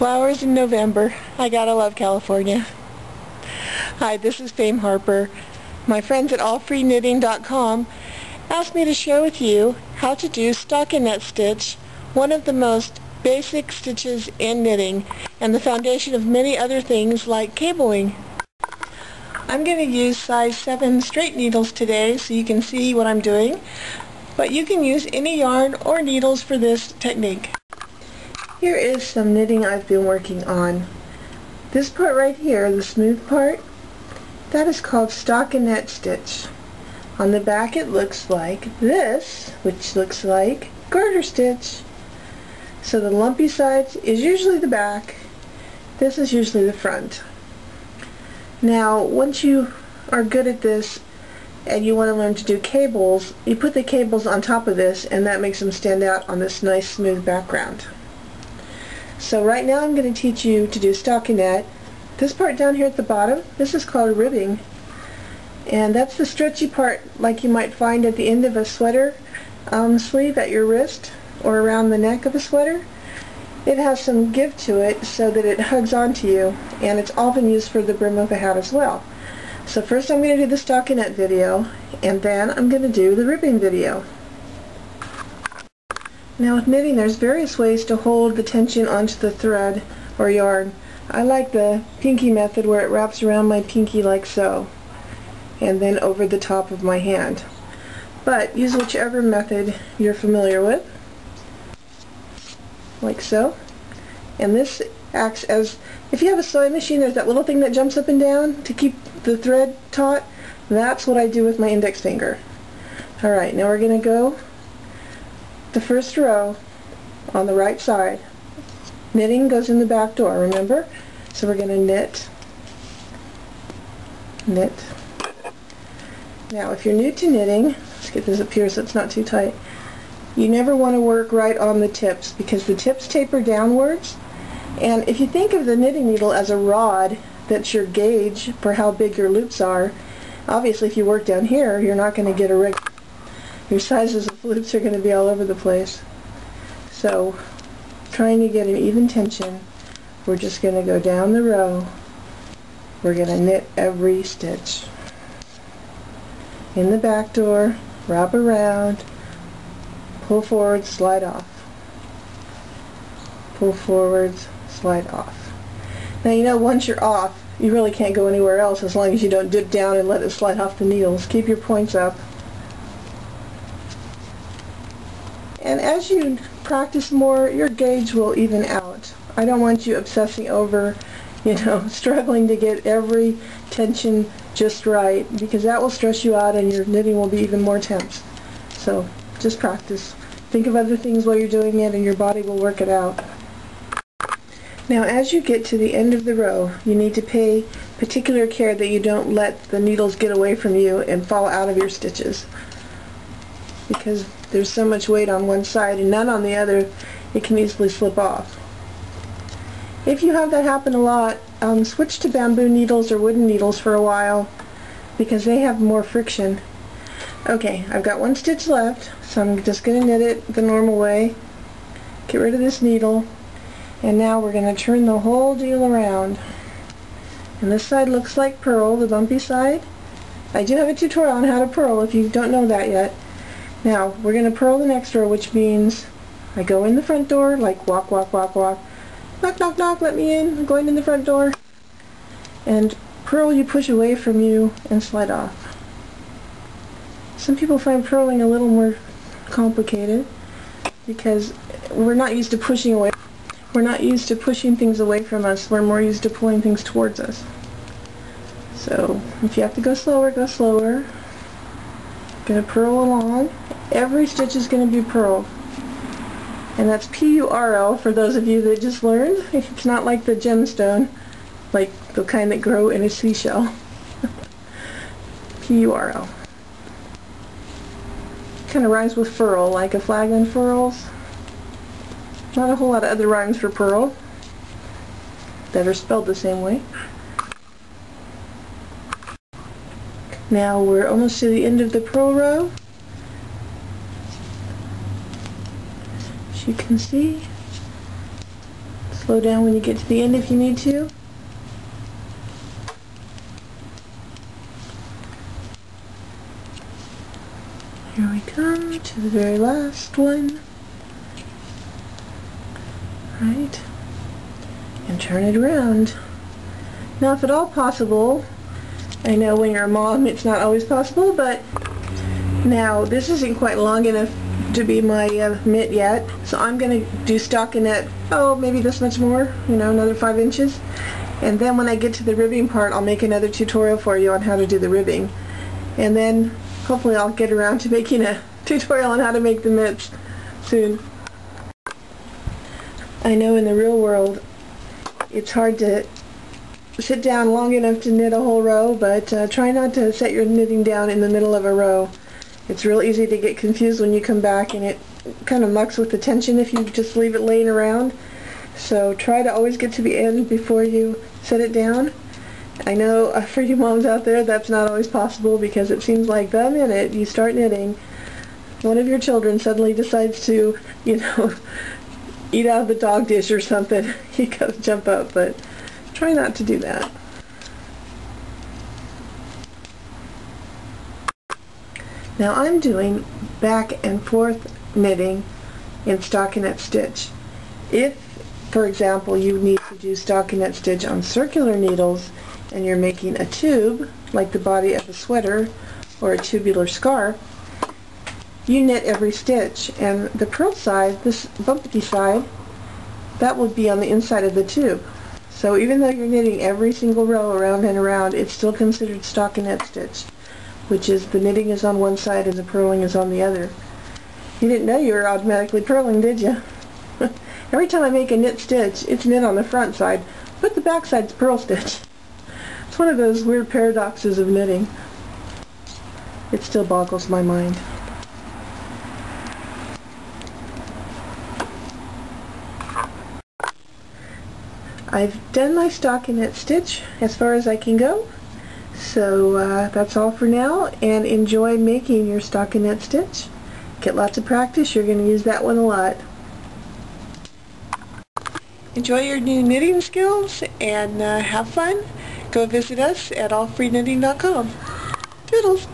Flowers in November. I gotta love California. Hi, this is Fayme Harper. My friends at allfreeknitting.com asked me to share with you how to do stockinette stitch, one of the most basic stitches in knitting and the foundation of many other things like cabling. I'm going to use size 7 straight needles today so you can see what I'm doing, but you can use any yarn or needles for this technique. Here is some knitting I've been working on. This part right here, the smooth part, that is called stockinette stitch. On the back it looks like this, which looks like garter stitch. So the lumpy side is usually the back, this is usually the front. Now once you are good at this and you want to learn to do cables, you put the cables on top of this and that makes them stand out on this nice smooth background. So right now I'm going to teach you to do stockinette. This part down here at the bottom, this is called ribbing, and that's the stretchy part like you might find at the end of a sweater sleeve at your wrist or around the neck of a sweater. It has some give to it so that it hugs onto you, and it's often used for the brim of a hat as well. So first I'm going to do the stockinette video, and then I'm going to do the ribbing video. Now with knitting there's various ways to hold the tension onto the thread or yarn. I like the pinky method where it wraps around my pinky like so and then over the top of my hand. But use whichever method you're familiar with, like so. And this acts as, if you have a sewing machine, there's that little thing that jumps up and down to keep the thread taut. That's what I do with my index finger. Alright, now we're going to go the first row on the right side. Knitting goes in the back door, remember? So we're going to knit, knit. Now if you're new to knitting, let's get this up here so it's not too tight, you never want to work right on the tips because the tips taper downwards, and if you think of the knitting needle as a rod that's your gauge for how big your loops are, obviously if you work down here you're not going to get a regular. Your sizes of loops are going to be all over the place. So, trying to get an even tension, we're just going to go down the row. We're going to knit every stitch. In the back door, wrap around, pull forward, slide off. Pull forwards, slide off. Now you know once you're off, you really can't go anywhere else as long as you don't dip down and let it slide off the needles. Keep your points up. And as you practice more, your gauge will even out. I don't want you obsessing over, struggling to get every tension just right, because that will stress you out and your knitting will be even more tense. So just practice. Think of other things while you're doing it and your body will work it out. Now as you get to the end of the row, you need to pay particular care that you don't let the needles get away from you and fall out of your stitches, because there's so much weight on one side and none on the other, it can easily slip off. If you have that happen a lot, switch to bamboo needles or wooden needles for a while because they have more friction. Okay, I've got one stitch left, so I'm just going to knit it the normal way. Get rid of this needle, and now we're going to turn the whole deal around. And this side looks like purl, the bumpy side. I do have a tutorial on how to purl if you don't know that yet. Now, we're going to purl the next row, which means I go in the front door, like walk, walk, walk, walk. Knock, knock, knock, let me in. I'm going in the front door. And purl you push away from you and slide off. Some people find purling a little more complicated because we're not used to pushing away. We're not used to pushing things away from us. We're more used to pulling things towards us. So, if you have to go slower, go slower. Going to purl along. Every stitch is going to be purled. And that's P-U-R-L for those of you that just learned. It's not like the gemstone, like the kind that grow in a seashell. P-U-R-L. Kind of rhymes with furl, like a flag unfurls. Not a whole lot of other rhymes for purl that are spelled the same way. Now we're almost to the end of the purl row. As you can see, Slow down when you get to the end if you need to. Here we come to the very last one. Right, and turn it around. Now, if at all possible, I know when you're a mom it's not always possible, but now this isn't quite long enough to be my mitt yet, so I'm going to do stockinette, maybe this much more, another 5 inches. And then when I get to the ribbing part, I'll make another tutorial for you on how to do the ribbing. And then hopefully I'll get around to making a tutorial on how to make the mitts soon. I know in the real world it's hard to sit down long enough to knit a whole row, but try not to set your knitting down in the middle of a row. It's real easy to get confused when you come back, and it kind of mucks with the tension if you just leave it laying around. So try to always get to the end before you set it down. I know for you moms out there that's not always possible, because it seems like the minute you start knitting, one of your children suddenly decides to, eat out of the dog dish or something. You gotta jump up, but try not to do that. Now I'm doing back and forth knitting in stockinette stitch. If, for example, you need to do stockinette stitch on circular needles and you're making a tube, like the body of a sweater or a tubular scarf, you knit every stitch, and the purl side, this bumpy side, that would be on the inside of the tube. So even though you're knitting every single row around and around, it's still considered stockinette stitch, which is the knitting is on one side and the purling is on the other. You didn't know you were automatically purling, did you? Every time I make a knit stitch, it's knit on the front side, but the back side's purl stitch. It's one of those weird paradoxes of knitting. It still boggles my mind. I've done my stockinette stitch as far as I can go, so that's all for now, and enjoy making your stockinette stitch. Get lots of practice, you're going to use that one a lot. Enjoy your new knitting skills and have fun. Go visit us at allfreeknitting.com. Toodles!